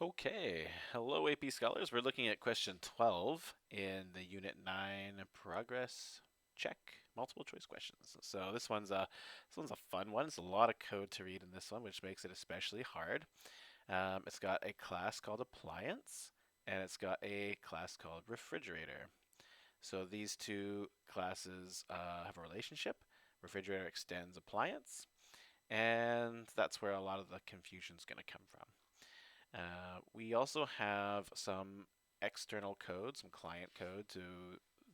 Okay, hello AP scholars. We're looking at question 12 in the Unit 9 progress check multiple choice questions. So this one's a fun one. It's a lot of code to read in this one, which makes it especially hard. It's got a class called appliance and it's got a class called refrigerator. So these two classes have a relationship. Refrigerator extends appliance, and that's where a lot of the confusion is going to come from. We also have some external code, some client code to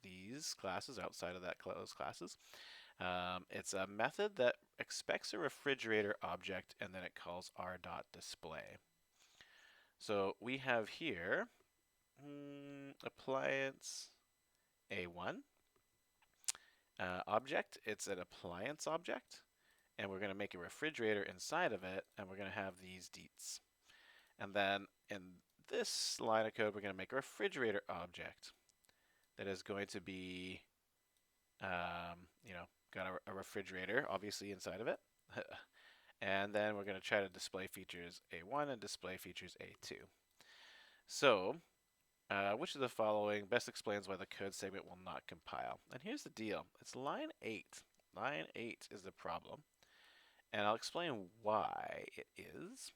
these classes outside of those classes. It's a method that expects a refrigerator object and then it calls r.display. So we have here appliance A1 object. It's an appliance object, and we're going to make a refrigerator inside of it, and we're going to have these deets. And then in this line of code, we're going to make a refrigerator object that is going to be, got a refrigerator obviously inside of it. And then we're going to try to display features A1 and display features A2. So, which of the following best explains why the code segment will not compile? And here's the deal. It's line 8. Line 8 is the problem. And I'll explain why it is.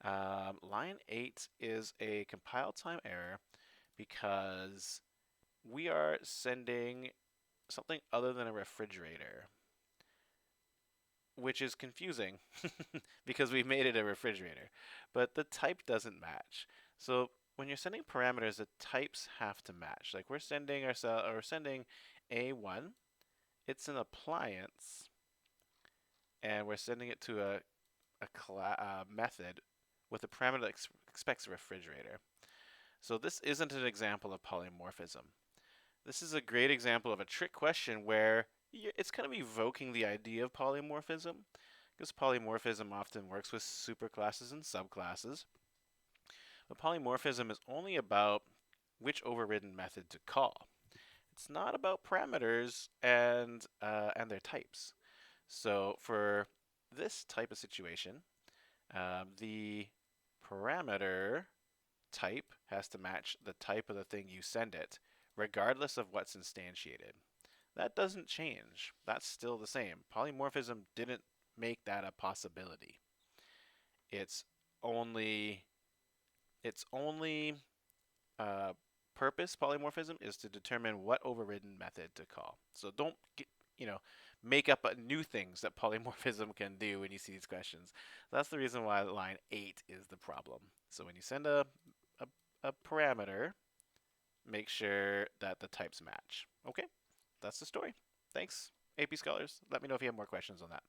Line 8 is a compile time error because we are sending something other than a refrigerator, which is confusing because we've made it a refrigerator, but the type doesn't match. So when you're sending parameters, the types have to match. Like we're sending A1, it's an appliance, and we're sending it to a method with a parameter that expects a refrigerator. So this isn't an example of polymorphism. This is a great example of a trick question where it's kind of evoking the idea of polymorphism, because polymorphism often works with superclasses and subclasses. But polymorphism is only about which overridden method to call. It's not about parameters and their types. So for this type of situation, the parameter type has to match the type of the thing you send it, regardless of what's instantiated. That doesn't change. That's still the same. Polymorphism didn't make that a possibility. Its only its only uh, purpose, polymorphism, is to determine what overridden method to call. So don't make up new things that polymorphism can do when you see these questions. That's the reason why line 8 is the problem. So when you send a parameter, make sure that the types match. Okay, that's the story. Thanks, AP Scholars. Let me know if you have more questions on that.